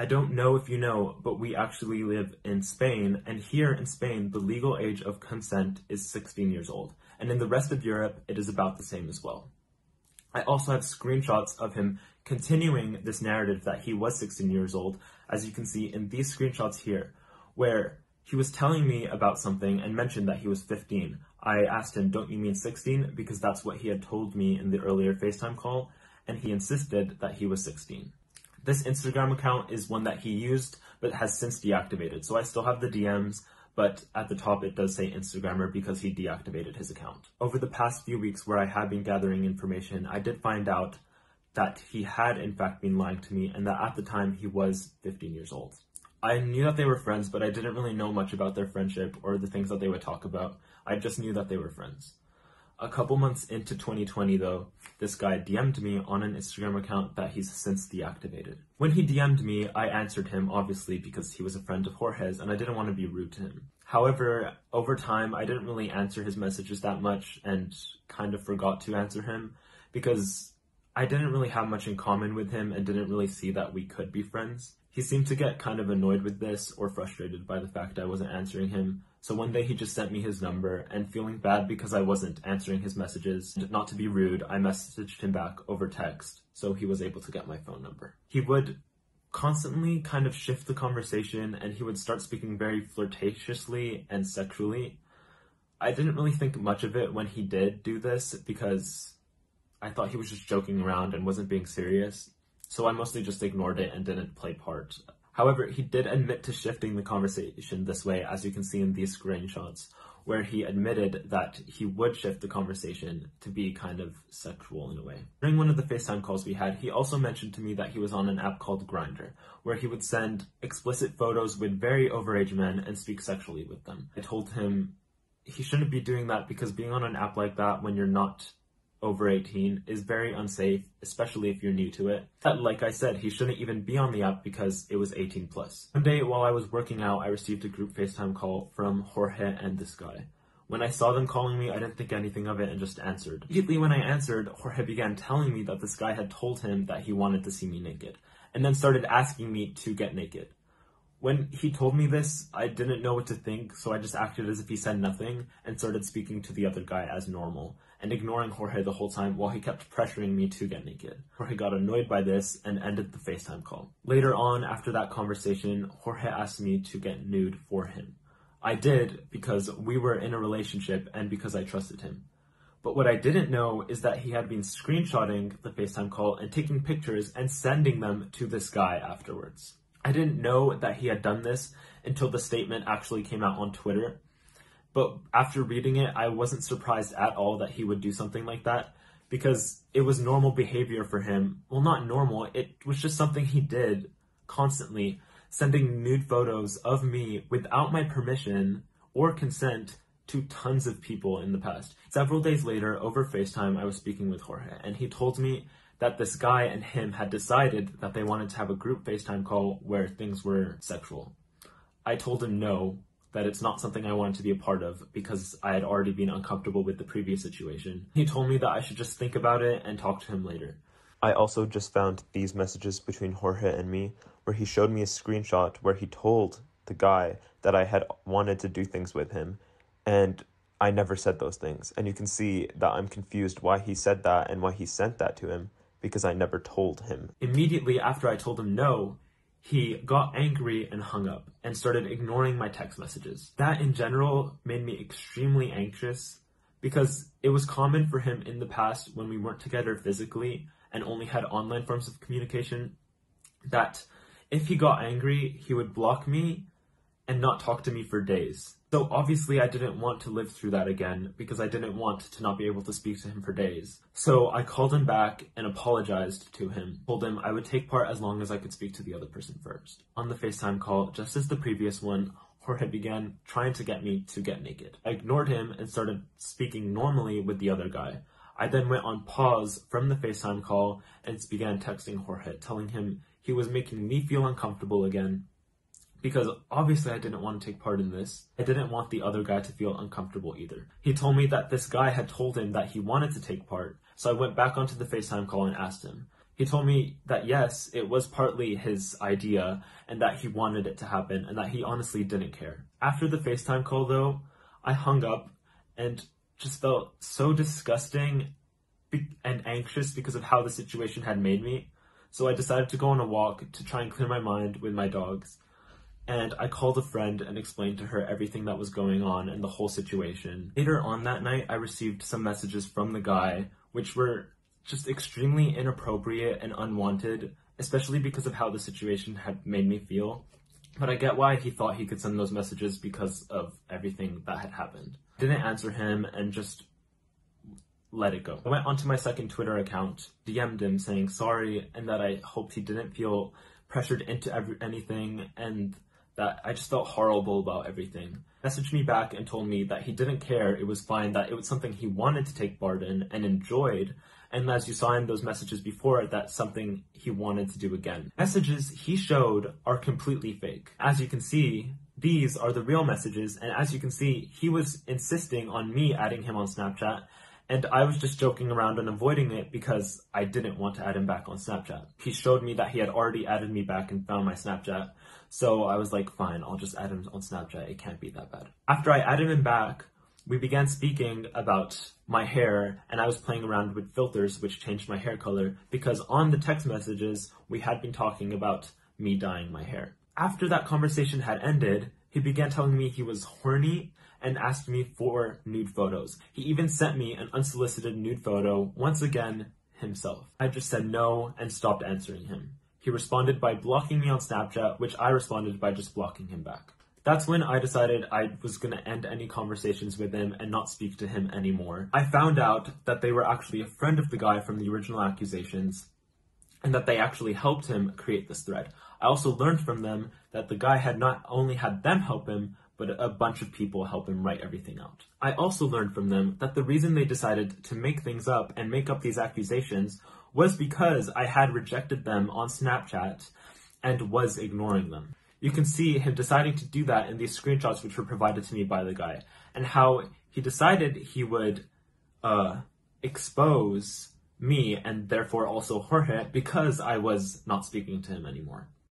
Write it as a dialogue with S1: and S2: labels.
S1: I don't know if you know, but we actually live in Spain, and here in Spain, the legal age of consent is 16 years old, and in the rest of Europe, it is about the same as well. I also have screenshots of him continuing this narrative that he was 16 years old, as you can see in these screenshots here, where he was telling me about something and mentioned that he was 15. I asked him, don't you mean 16? Because that's what he had told me in the earlier FaceTime call, and he insisted that he was 16. This Instagram account is one that he used, but has since deactivated. So I still have the DMs, but at the top it does say Instagrammer because he deactivated his account. Over the past few weeks where I have been gathering information, I did find out that he had in fact been lying to me and that at the time he was 15 years old. I knew that they were friends, but I didn't really know much about their friendship or the things that they would talk about. I just knew that they were friends. A couple months into 2020 though, this guy DM'd me on an Instagram account that he's since deactivated. When he DM'd me, I answered him obviously because he was a friend of Jorge's and I didn't want to be rude to him. However, over time, I didn't really answer his messages that much and kind of forgot to answer him because I didn't really have much in common with him and didn't really see that we could be friends. He seemed to get kind of annoyed with this or frustrated by the fact I wasn't answering him. So one day he just sent me his number, and feeling bad because I wasn't answering his messages, and not to be rude, I messaged him back over text, so he was able to get my phone number. He would constantly kind of shift the conversation, and he would start speaking very flirtatiously and sexually. I didn't really think much of it when he did do this because I thought he was just joking around and wasn't being serious, so I mostly just ignored it and didn't play part. However, he did admit to shifting the conversation this way, as you can see in these screenshots, where he admitted that he would shift the conversation to be kind of sexual in a way. During one of the FaceTime calls we had, he also mentioned to me that he was on an app called Grindr, where he would send explicit photos with very overage men and speak sexually with them. I told him he shouldn't be doing that because being on an app like that when you're not over 18 is very unsafe, especially if you're new to it. But like I said, he shouldn't even be on the app because it was 18 plus. One day while I was working out, I received a group FaceTime call from Jorge and this guy. When I saw them calling me, I didn't think anything of it and just answered. Immediately when I answered, Jorge began telling me that this guy had told him that he wanted to see me naked, and then started asking me to get naked. When he told me this, I didn't know what to think, so I just acted as if he said nothing and started speaking to the other guy as normal, and ignoring Jorge the whole time while he kept pressuring me to get naked. Jorge got annoyed by this and ended the FaceTime call. Later on, after that conversation, Jorge asked me to get nude for him. I did because we were in a relationship and because I trusted him. But what I didn't know is that he had been screenshotting the FaceTime call and taking pictures and sending them to this guy afterwards. I didn't know that he had done this until the statement actually came out on Twitter. But after reading it, I wasn't surprised at all that he would do something like that because it was normal behavior for him. Well, not normal, it was just something he did constantly, sending nude photos of me without my permission or consent to tons of people in the past. Several days later, over FaceTime, I was speaking with Jorge, and he told me that this guy and him had decided that they wanted to have a group FaceTime call where things were sexual. I told him no, that it's not something I wanted to be a part of because I had already been uncomfortable with the previous situation. He told me that I should just think about it and talk to him later. I also just found these messages between Jorge and me where he showed me a screenshot where he told the guy that I had wanted to do things with him, and I never said those things. And you can see that I'm confused why he said that and why he sent that to him, because I never told him. Immediately after I told him no, he got angry and hung up and started ignoring my text messages. That in general made me extremely anxious because it was common for him in the past when we weren't together physically and only had online forms of communication that if he got angry, he would block me and not talk to me for days. So obviously I didn't want to live through that again because I didn't want to not be able to speak to him for days. So I called him back and apologized to him, told him I would take part as long as I could speak to the other person first. On the FaceTime call, just as the previous one, Jorge began trying to get me to get naked. I ignored him and started speaking normally with the other guy. I then went on pause from the FaceTime call and began texting Jorge, telling him he was making me feel uncomfortable again, because obviously I didn't want to take part in this. I didn't want the other guy to feel uncomfortable either. He told me that this guy had told him that he wanted to take part, so I went back onto the FaceTime call and asked him, He told me that yes, it was partly his idea and that he wanted it to happen and that he honestly didn't care. After the FaceTime call though, I hung up and just felt so disgusting and anxious because of how the situation had made me. So I decided to go on a walk to try and clear my mind with my dogs. And I called a friend and explained to her everything that was going on and the whole situation. Later on that night, I received some messages from the guy, which were just extremely inappropriate and unwanted, especially because of how the situation had made me feel. But I get why he thought he could send those messages because of everything that had happened. I didn't answer him and just let it go. I went onto my second Twitter account, DM'd him saying sorry and that I hoped he didn't feel pressured into anything and that I just felt horrible about everything. He messaged me back and told me that he didn't care, it was fine, that it was something he wanted to take part in and enjoyed, and as you saw in those messages before, that's something he wanted to do again. Messages he showed are completely fake. As you can see, these are the real messages, and as you can see, he was insisting on me adding him on Snapchat, and I was just joking around and avoiding it because I didn't want to add him back on Snapchat. He showed me that he had already added me back and found my Snapchat, so I was like, fine, I'll just add him on Snapchat, it can't be that bad. After I added him back, we began speaking about my hair, and I was playing around with filters which changed my hair color because on the text messages, we had been talking about me dyeing my hair. After that conversation had ended, he began telling me he was horny and asked me for nude photos. He even sent me an unsolicited nude photo, once again, himself. I just said no and stopped answering him. He responded by blocking me on Snapchat, which I responded by just blocking him back. That's when I decided I was going to end any conversations with him and not speak to him anymore. I found out that they were actually a friend of the guy from the original accusations and that they actually helped him create this thread. I also learned from them that the guy had not only had them help him, but a bunch of people help him write everything out. I also learned from them that the reason they decided to make things up and make up these accusations was because I had rejected them on Snapchat and was ignoring them. You can see him deciding to do that in these screenshots which were provided to me by the guy, and how he decided he would expose me and therefore also Jorge because I was not speaking to him anymore.